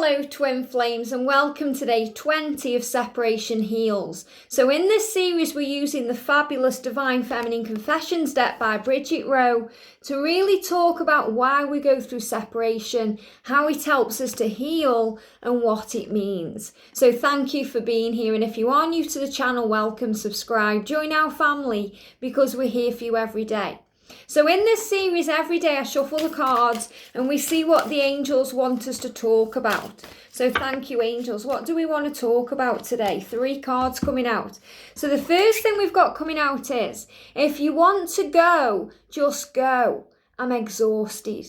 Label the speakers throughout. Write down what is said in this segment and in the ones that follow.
Speaker 1: Hello twin flames and welcome to day 20 of Separation Heals. So in this series we're using the fabulous Divine Feminine Confessions deck by Bridget Rowe to really talk about why we go through separation, how it helps us to heal and what it means. So thank you for being here, and if you are new to the channel, welcome, subscribe, join our family because we're here for you every day. So in this series, every day I shuffle the cards and we see what the angels want us to talk about. So thank you, angels. What do we want to talk about today? 3 cards coming out. So the first thing we've got coming out is, if you want to go, just go. I'm exhausted.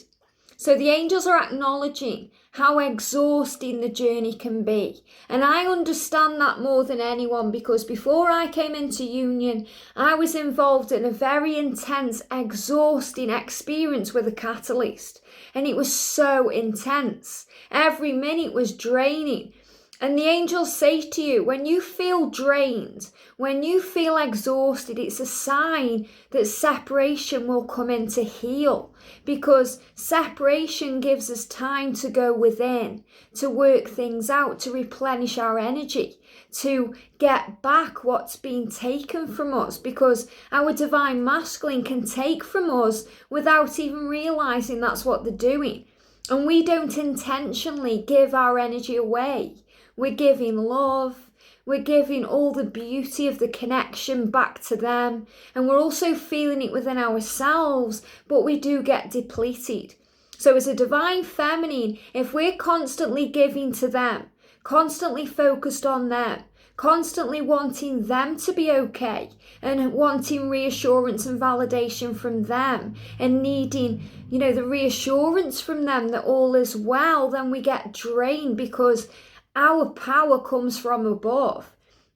Speaker 1: So the angels are acknowledging how exhausting the journey can be. And I understand that more than anyone, because before I came into union, I was involved in a very intense, exhausting experience with a catalyst. And it was so intense. Every minute was draining. And the angels say to you, when you feel drained, when you feel exhausted, it's a sign that separation will come in to heal, because separation gives us time to go within, to work things out, to replenish our energy, to get back what's been taken from us, because our divine masculine can take from us without even realizing that's what they're doing. And we don't intentionally give our energy away. We're giving love, we're giving all the beauty of the connection back to them, and we're also feeling it within ourselves, but we do get depleted. So as a divine feminine, if we're constantly giving to them, constantly focused on them, constantly wanting them to be okay, and wanting reassurance and validation from them, and needing, the reassurance from them that all is well, then we get drained, because our power comes from above,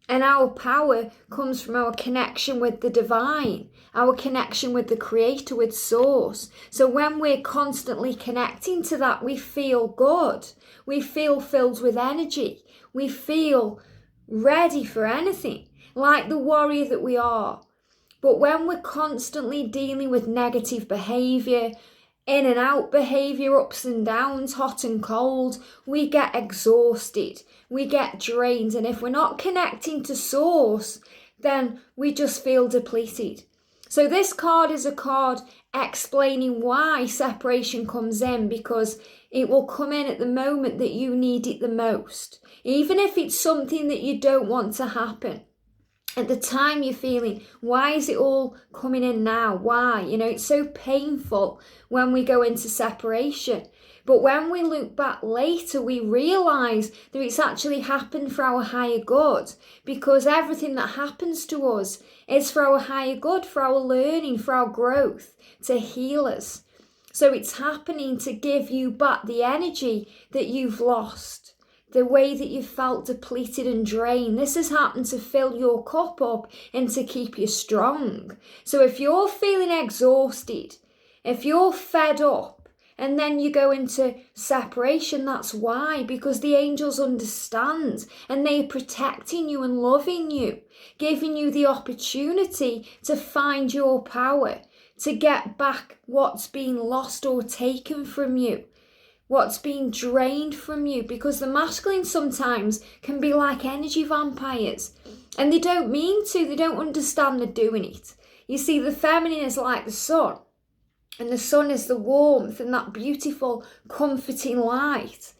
Speaker 1: and our power comes from our connection with the divine, our connection with the creator, with source. So when we're constantly connecting to that, we feel good, we feel filled with energy, we feel ready for anything, like the warrior that we are. But when we're constantly dealing with negative behavior, in and out behavior, ups and downs, hot and cold, we get exhausted, we get drained. And if we're not connecting to source, then we just feel depleted. So this card is a card explaining why separation comes in, because it will come in at the moment that you need it the most. Even if it's something that you don't want to happen. At the time you're feeling, why is it all coming in now? Why? It's so painful when we go into separation. But when we look back later, we realise that it's actually happened for our higher good, because everything that happens to us is for our higher good, for our learning, for our growth, to heal us. So it's happening to give you back the energy that you've lost. The way that you felt depleted and drained. This has happened to fill your cup up and to keep you strong. So if you're feeling exhausted, if you're fed up, and then you go into separation, that's why. Because the angels understand, and they're protecting you and loving you, giving you the opportunity to find your power, to get back what's been lost or taken from you, what's being drained from you. Because the masculine sometimes can be like energy vampires, and they don't mean to, they don't understand they're doing it. You see, the feminine is like the sun, and the sun is the warmth and that beautiful comforting light,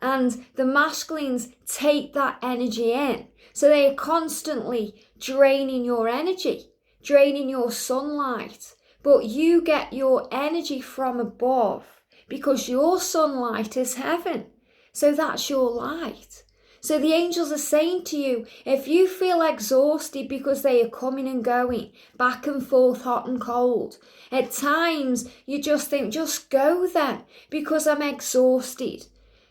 Speaker 1: and the masculines take that energy in. So they are constantly draining your energy, draining your sunlight, but you get your energy from above, because your sunlight is heaven. So that's your light. So the angels are saying to you, if you feel exhausted because they are coming and going, back and forth, hot and cold, at times you just think, just go then, because I'm exhausted.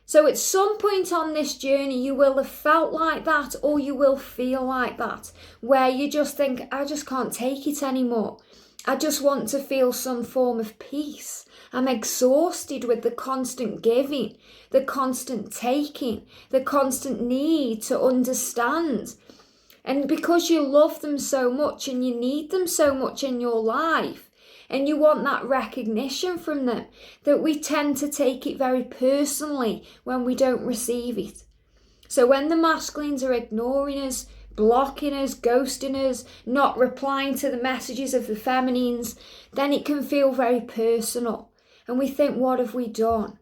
Speaker 1: So at some point on this journey, you will have felt like that, or you will feel like that, where you just think, I just can't take it anymore. I just want to feel some form of peace. I'm exhausted with the constant giving, the constant taking, the constant need to understand. And because you love them so much and you need them so much in your life, and you want that recognition from them, that we tend to take it very personally when we don't receive it. So when the masculines are ignoring us, blocking us, ghosting us, not replying to the messages of the feminines, then it can feel very personal. And we think, what have we done?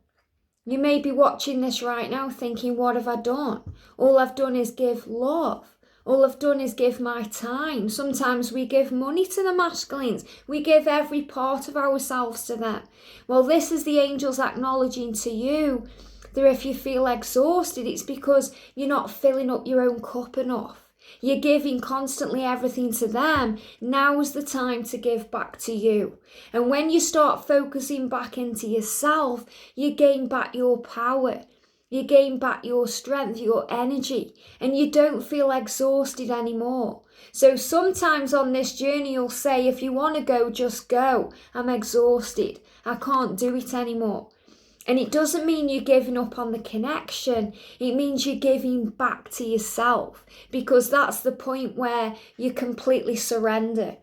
Speaker 1: You may be watching this right now thinking, what have I done? All I've done is give love. All I've done is give my time. Sometimes we give money to the masculines. We give every part of ourselves to them. Well, this is the angels acknowledging to you that if you feel exhausted, it's because you're not filling up your own cup enough. You're giving constantly everything to them. Now's the time to give back to you. And when you start focusing back into yourself, you gain back your power. You gain back your strength, your energy, and you don't feel exhausted anymore. So sometimes on this journey, you'll say, if you want to go, just go. I'm exhausted. I can't do it anymore. And it doesn't mean you're giving up on the connection. It means you're giving back to yourself, because that's the point where you completely surrender.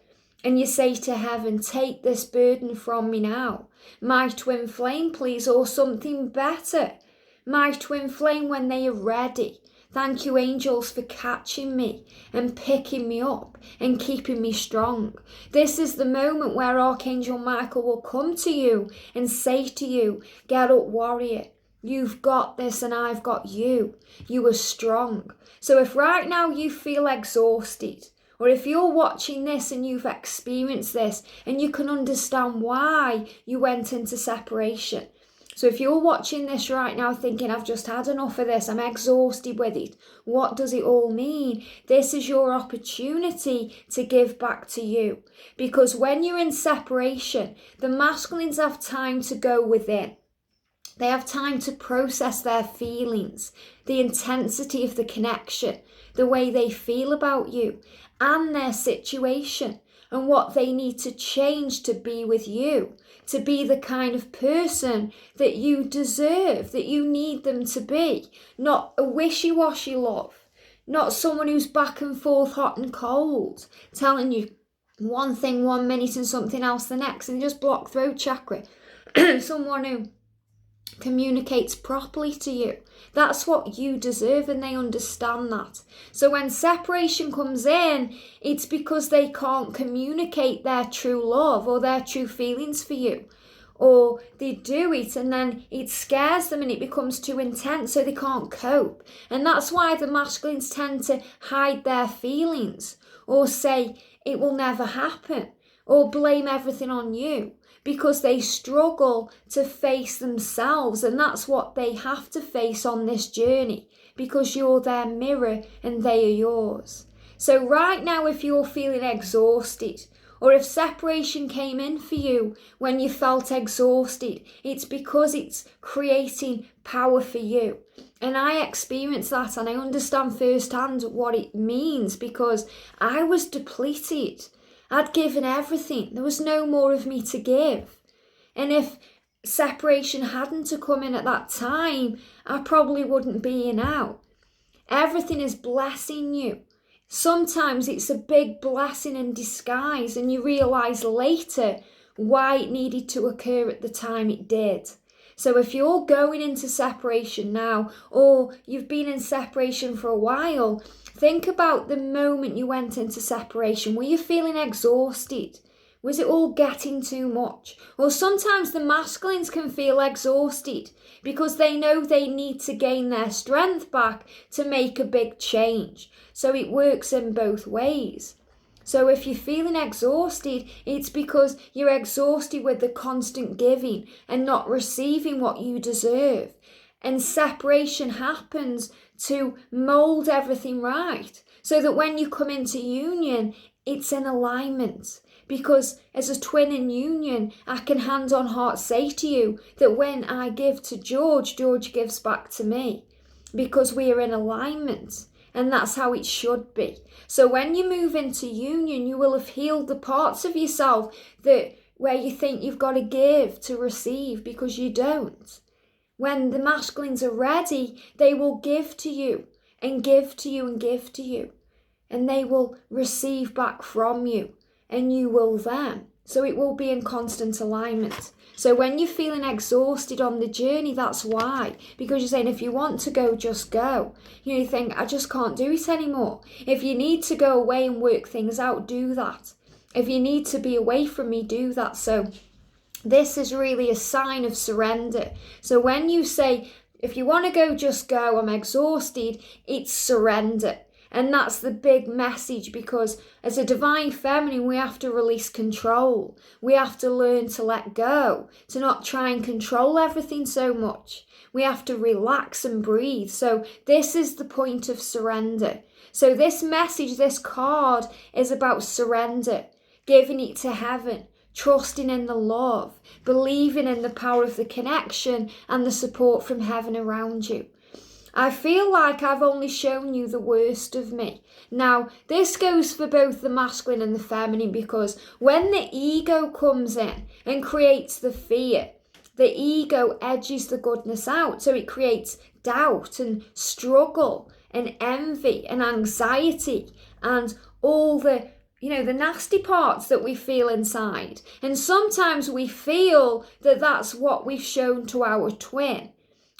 Speaker 1: And you say to heaven, take this burden from me now. My twin flame, please, or something better. My twin flame when they are ready. Thank you, angels, for catching me and picking me up and keeping me strong. This is the moment where Archangel Michael will come to you and say to you, get up, warrior. You've got this and I've got you. You are strong. So if right now you feel exhausted, or if you're watching this and you've experienced this and you can understand why you went into separation. So if you're watching this right now thinking, I've just had enough of this, I'm exhausted with it, what does it all mean? This is your opportunity to give back to you. Because when you're in separation, the masculines have time to go within. They have time to process their feelings, the intensity of the connection, the way they feel about you, and their situation, and what they need to change to be with you, to be the kind of person that you deserve, that you need them to be. Not a wishy-washy love, not someone who's back and forth, hot and cold, telling you one thing 1 minute and something else the next, and just block throat chakra. Someone who communicates properly to you. That's what you deserve, and they understand that. So when separation comes in, it's because they can't communicate their true love or their true feelings for you. Or they do it and then it scares them and it becomes too intense, so they can't cope. And that's why the masculines tend to hide their feelings or say it will never happen or blame everything on you, because they struggle to face themselves, and that's what they have to face on this journey, because you're their mirror and they are yours. So right now, if you're feeling exhausted, or if separation came in for you when you felt exhausted, it's because it's creating power for you. And I experienced that, and I understand firsthand what it means, because I was depleted. I'd given everything. There was no more of me to give. And if separation hadn't to come in at that time, I probably wouldn't be here now. Everything is blessing you. Sometimes it's a big blessing in disguise, and you realise later why it needed to occur at the time it did. So if you're going into separation now, or you've been in separation for a while, think about the moment you went into separation. Were you feeling exhausted? Was it all getting too much? Or sometimes the masculines can feel exhausted because they know they need to gain their strength back to make a big change. So it works in both ways. So if you're feeling exhausted, it's because you're exhausted with the constant giving and not receiving what you deserve. And separation happens to mold everything right, so that when you come into union, it's in alignment. Because as a twin in union, I can hand on heart say to you that when I give to George, George gives back to me, because we are in alignment. And that's how it should be. So when you move into union, you will have healed the parts of yourself that where you think you've got to give to receive, because you don't. When the masculines are ready, they will give to you and give to you and give to you. And they will receive back from you, and you will them. So it will be in constant alignment. So when you're feeling exhausted on the journey, that's why. Because you're saying, if you want to go, just go. You think, I just can't do it anymore. If you need to go away and work things out, do that. If you need to be away from me, do that. So this is really a sign of surrender. So when you say, if you want to go, just go, I'm exhausted, it's surrender. And that's the big message, because as a divine feminine, we have to release control. We have to learn to let go, to not try and control everything so much. We have to relax and breathe. So this is the point of surrender. So this message, this card is about surrender, giving it to heaven, trusting in the love, believing in the power of the connection and the support from heaven around you. I feel like I've only shown you the worst of me. Now, this goes for both the masculine and the feminine, because when the ego comes in and creates the fear, the ego edges the goodness out. So it creates doubt and struggle and envy and anxiety and all the nasty parts that we feel inside. And sometimes we feel that that's what we've shown to our twin,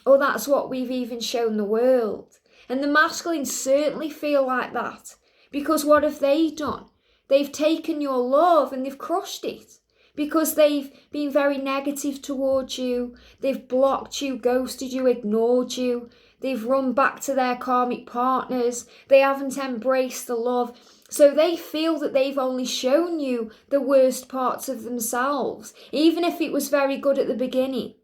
Speaker 1: or that's what we've even shown the world. And the masculines certainly feel like that, because what have they done? They've taken your love and they've crushed it, because they've been very negative towards you. They've blocked you, ghosted you, ignored you. They've run back to their karmic partners. They haven't embraced the love. So they feel that they've only shown you the worst parts of themselves, even if it was very good at the beginning.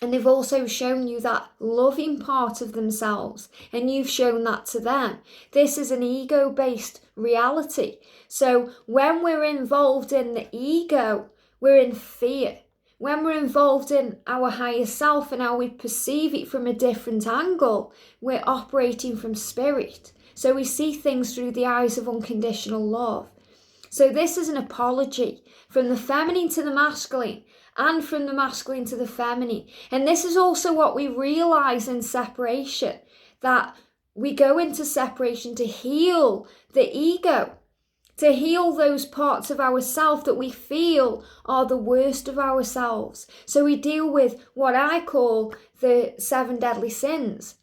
Speaker 1: And they've also shown you that loving part of themselves, and you've shown that to them. This is an ego-based reality. So when we're involved in the ego, we're in fear. When we're involved in our higher self and how we perceive it from a different angle, we're operating from spirit. So we see things through the eyes of unconditional love. So this is an apology from the feminine to the masculine, and from the masculine to the feminine. And this is also what we realize in separation, that we go into separation to heal the ego, to heal those parts of ourselves that we feel are the worst of ourselves. So we deal with what I call the 7 deadly sins.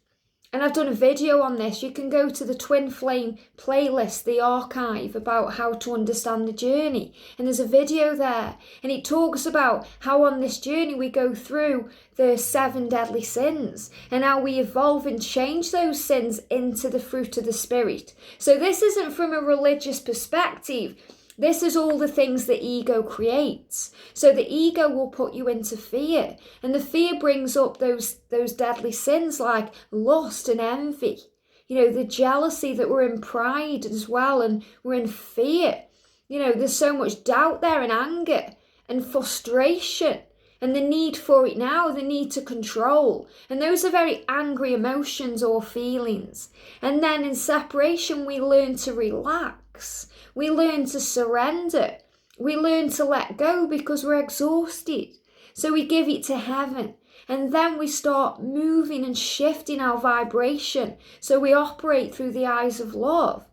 Speaker 1: And I've done a video on this. You can go to the Twin Flame playlist, the archive, about how to understand the journey. And there's a video there. And it talks about how on this journey we go through the 7 deadly sins and how we evolve and change those sins into the fruit of the Spirit. So this isn't from a religious perspective. This is all the things the ego creates. So the ego will put you into fear. And the fear brings up those deadly sins like lust and envy. The jealousy, that we're in pride as well, and we're in fear. There's so much doubt there, and anger and frustration, and the need for it now, the need to control. And those are very angry emotions or feelings. And then in separation, we learn to relax. We learn to surrender. We learn to let go because we're exhausted. So we give it to heaven. And then we start moving and shifting our vibration. So we operate through the eyes of love.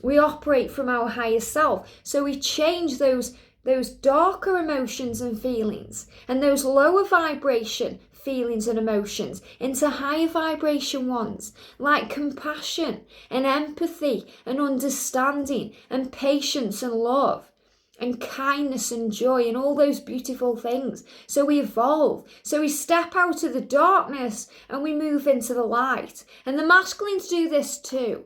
Speaker 1: We operate from our higher self. So we change those darker emotions and feelings, and those lower vibration feelings and emotions, into higher vibration ones, like compassion and empathy and understanding and patience and love and kindness and joy and all those beautiful things. So we evolve. So we step out of the darkness and we move into the light. And the masculines do this too,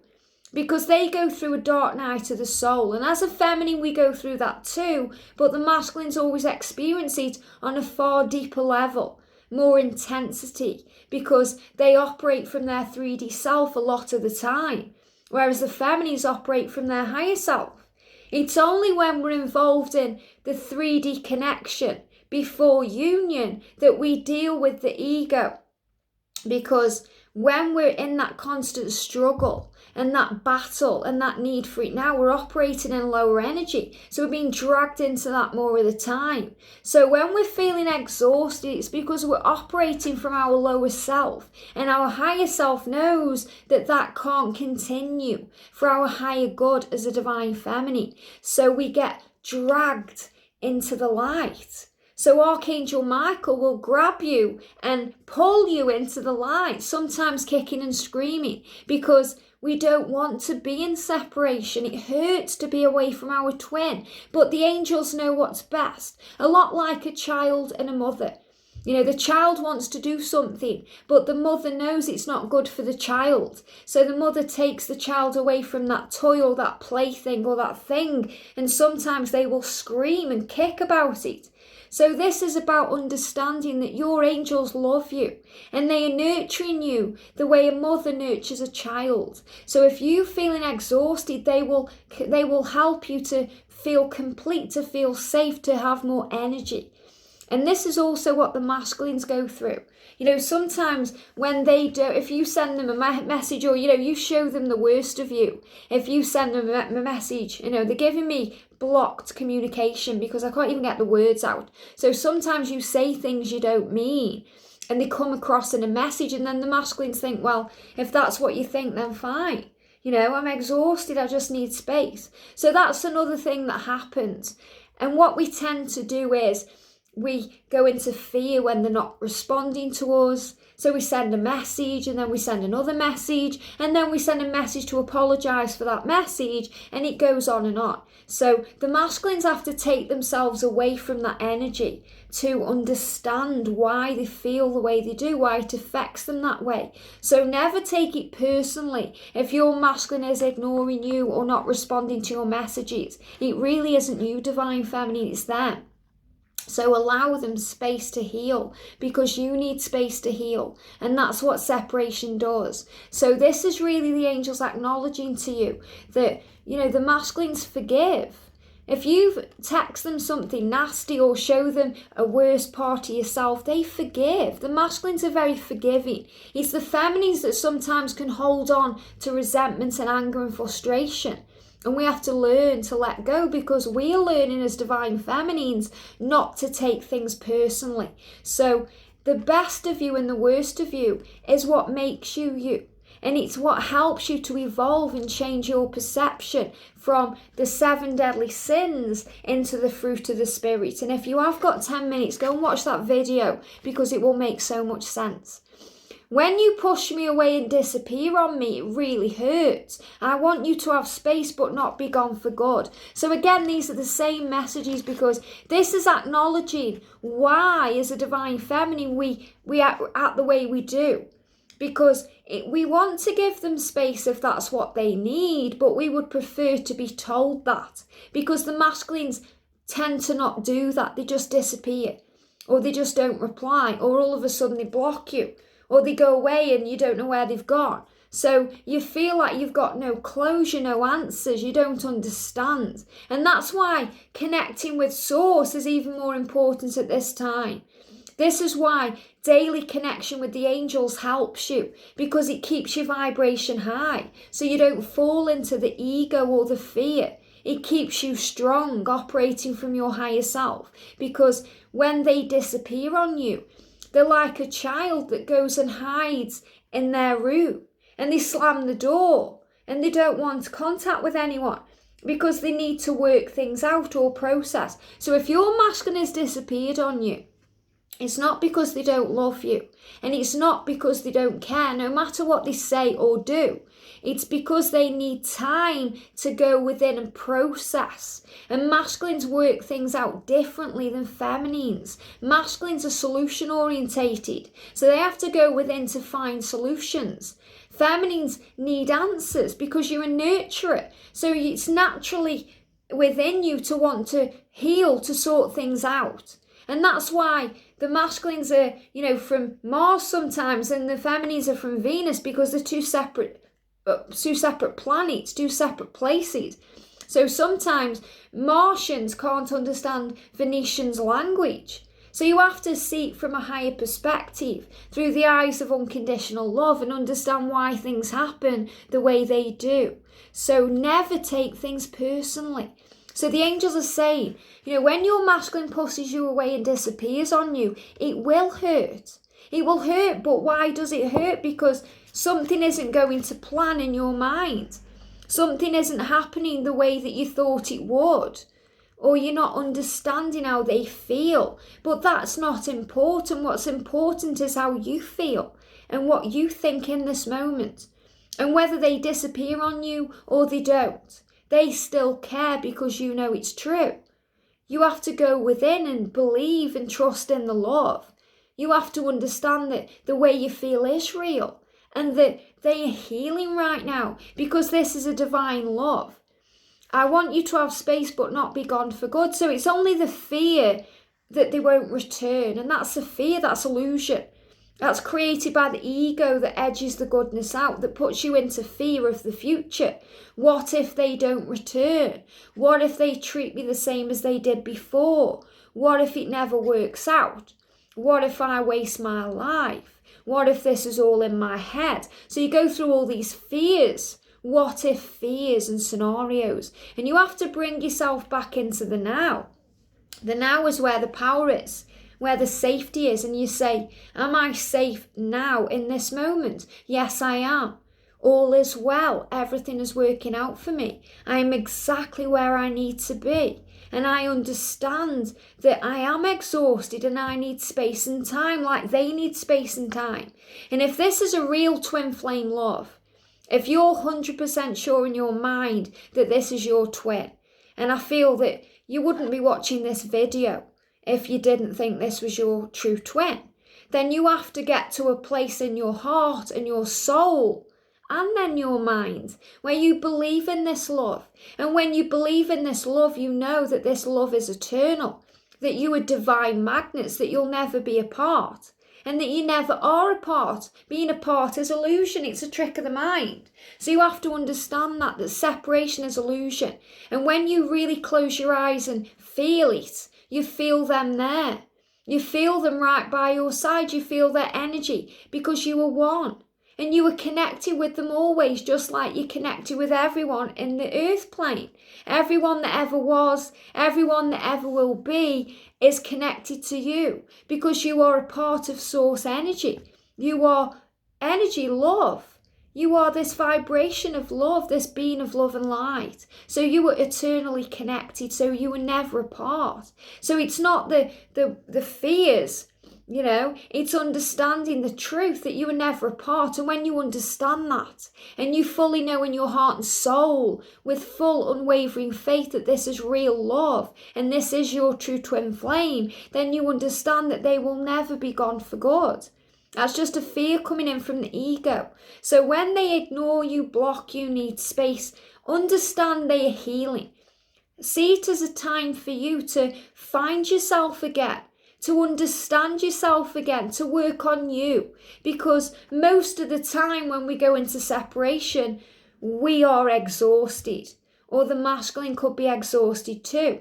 Speaker 1: because they go through a dark night of the soul. And as a feminine, we go through that too, but the masculines always experience it on a far deeper level, more intensity, because they operate from their 3D self a lot of the time, whereas the feminines operate from their higher self. It's only when we're involved in the 3D connection before union that we deal with the ego, because when we're in that constant struggle and that battle and that need for it now, we're operating in lower energy. So we're being dragged into that more of the time. So when we're feeling exhausted, it's because we're operating from our lower self. And our higher self knows that that can't continue for our higher good as a divine feminine. So we get dragged into the light. So Archangel Michael will grab you and pull you into the light, sometimes kicking and screaming, because we don't want to be in separation. It hurts to be away from our twin, but the angels know what's best. A lot like a child and a mother. You know, the child wants to do something, but the mother knows it's not good for the child. So the mother takes the child away from that toy or that plaything or that thing, and sometimes they will scream and kick about it. So this is about understanding that your angels love you and they are nurturing you the way a mother nurtures a child. So if you're feeling exhausted, they will help you to feel complete, to feel safe, to have more energy. And this is also what the masculines go through. You know, sometimes when they do, if you send them a message or, you know, you show them the worst of you, if you send them a message, you know, they're giving me blocked communication because I can't even get the words out. So sometimes you say things you don't mean and they come across in a message, and then the masculines think, well, if that's what you think, then fine. You know, I'm exhausted, I just need space. So that's another thing that happens. And what we tend to do is, we go into fear when they're not responding to us. So we send a message and then we send another message and then we send a message to apologise for that message, and it goes on and on. So the masculines have to take themselves away from that energy to understand why they feel the way they do, why it affects them that way. So never take it personally if your masculine is ignoring you or not responding to your messages. It really isn't you, Divine Feminine, it's them. So allow them space to heal, because you need space to heal. And that's what separation does. So this is really the angels acknowledging to you that, you know, the masculines forgive. If you text them something nasty or show them a worse part of yourself, they forgive. The masculines are very forgiving. It's the feminines that sometimes can hold on to resentment and anger and frustration. And we have to learn to let go, because we're learning as Divine Feminines not to take things personally. So the best of you and the worst of you is what makes you you. And it's what helps you to evolve and change your perception from the 7 deadly sins into the fruit of the Spirit. And if you have got 10 minutes, go and watch that video, because it will make so much sense. When you push me away and disappear on me, it really hurts. I want you to have space but not be gone for good. So again, these are the same messages, because this is acknowledging why, as a Divine Feminine, we act the way we do. Because we want to give them space if that's what they need, but we would prefer to be told that. Because the masculines tend to not do that. They just disappear. Or they just don't reply. Or all of a sudden they block you. Or they go away and you don't know where they've gone. So you feel like you've got no closure, no answers, you don't understand. And that's why connecting with Source is even more important at this time. This is why daily connection with the angels helps you, because it keeps your vibration high, so you don't fall into the ego or the fear. It keeps you strong, operating from your higher self, because when they disappear on you, they're like a child that goes and hides in their room and they slam the door and they don't want contact with anyone because they need to work things out or process. So if your masculine has disappeared on you, it's not because they don't love you, and it's not because they don't care, no matter what they say or do. It's because they need time to go within and process. And masculines work things out differently than feminines. Masculines are solution orientated, so they have to go within to find solutions. Feminines need answers because you're a nurturer, so it's naturally within you to want to heal, to sort things out. And that's why the masculines are, you know, from Mars sometimes, and the feminines are from Venus, because they're two separate planets, two separate places. So sometimes Martians can't understand Venetians' language. So you have to see it from a higher perspective, through the eyes of unconditional love, and understand why things happen the way they do. So never take things personally. So the angels are saying, you know, when your masculine pushes you away and disappears on you, it will hurt. It will hurt, but why does it hurt? Because something isn't going to plan in your mind. Something isn't happening the way that you thought it would. or you're not understanding how they feel. But that's not important. What's important is how you feel and what you think in this moment. And whether they disappear on you or they don't, they still care because you know it's true. You have to go within and believe and trust in the love. You have to understand that the way you feel is real and that they are healing right now because this is a divine love. I want you to have space but not be gone for good. So it's only the fear that they won't return, and that's a fear, that's illusion. That's created by the ego that edges the goodness out, that puts you into fear of the future. What if they don't return? What if they treat me the same as they did before? What if it never works out? What if I waste my life? What if this is all in my head? So you go through all these fears. What if fears and scenarios? And you have to bring yourself back into the now. The now is where the power is, where the safety is, and you say, am I safe now in this moment? Yes, I am. All is well. Everything is working out for me. I am exactly where I need to be. And I understand that I am exhausted and I need space and time like they need space and time. And if this is a real twin flame love, if you're 100% sure in your mind that this is your twin, and I feel that you wouldn't be watching this video if you didn't think this was your true twin, then you have to get to a place in your heart and your soul and then your mind where you believe in this love. And when you believe in this love, you know that this love is eternal, that you are divine magnets, that you'll never be apart, and that you never are apart. Being apart is illusion. It's a trick of the mind. So you have to understand that separation is illusion. And when you really close your eyes and feel it, you feel them there. You feel them right by your side. You feel their energy because you are one. And you are connected with them always, just like you're connected with everyone in the earth plane. Everyone that ever was, everyone that ever will be is connected to you because you are a part of source energy. You are energy, love. You are this vibration of love, this being of love and light. So you are eternally connected, so you are never apart. So it's not the fears. You know, it's understanding the truth that you are never apart. And when you understand that and you fully know in your heart and soul with full unwavering faith that this is real love and this is your true twin flame, then you understand that they will never be gone for good. That's just a fear coming in from the ego. So when they ignore you, block you, need space, understand they are healing. See it as a time for you to find yourself again, to understand yourself again, to work on you. Because most of the time when we go into separation, we are exhausted. Or the masculine could be exhausted too.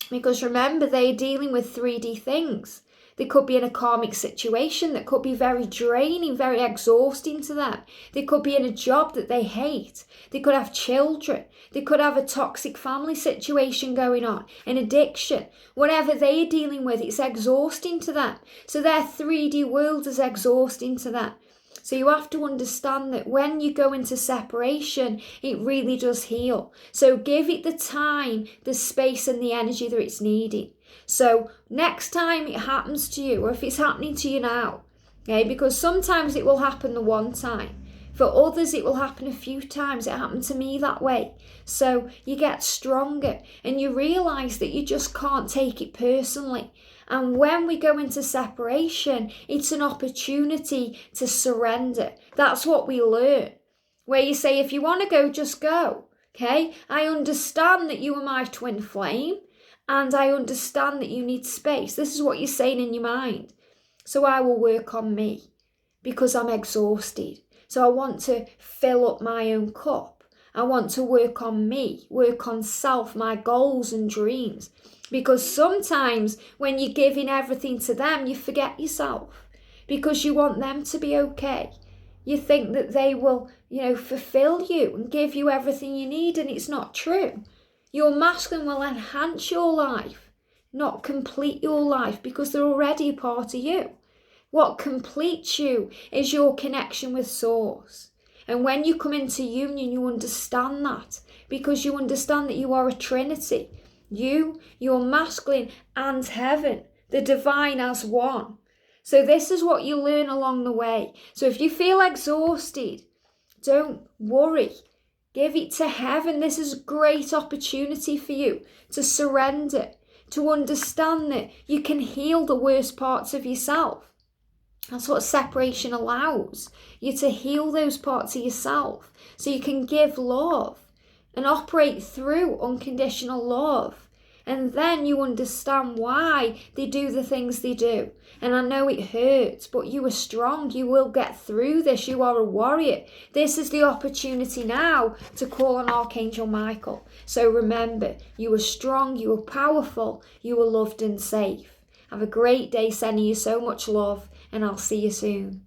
Speaker 1: Because remember, they are dealing with 3D things. They could be in a karmic situation that could be very draining, very exhausting to them. They could be in a job that they hate. They could have children. They could have a toxic family situation going on, an addiction. Whatever they're dealing with, it's exhausting to them. So their 3D world is exhausting to them. So you have to understand that when you go into separation, it really does heal. So give it the time, the space and the energy that it's needing. So next time it happens to you, or if it's happening to you now, okay, because sometimes it will happen the one time. For others, it will happen a few times. It happened to me that way. So you get stronger and you realise that you just can't take it personally. And when we go into separation, it's an opportunity to surrender. That's what we learn. Where you say, if you want to go, just go. Okay? I understand that you are my twin flame. And I understand that you need space. This is what you're saying in your mind. So I will work on me because I'm exhausted. So I want to fill up my own cup. I want to work on me, work on self, my goals and dreams. Because sometimes when you're giving everything to them, you forget yourself because you want them to be okay. You think that they will, fulfill you and give you everything you need, and it's not true. Your masculine will enhance your life, not complete your life, because they're already a part of you. What completes you is your connection with Source. And when you come into union, you understand that, because you understand that you are a trinity. your masculine, and heaven, the divine as one. So this is what you learn along the way. So if you feel exhausted, don't worry. Give it to heaven. This is a great opportunity for you to surrender, to understand that you can heal the worst parts of yourself. That's what separation allows you, to heal those parts of yourself so you can give love and operate through unconditional love. And then you understand why they do the things they do. And I know it hurts, but you are strong. You will get through this. You are a warrior. This is the opportunity now to call on Archangel Michael. So remember, you are strong, you are powerful, you are loved and safe. Have a great day, sending you so much love, and I'll see you soon.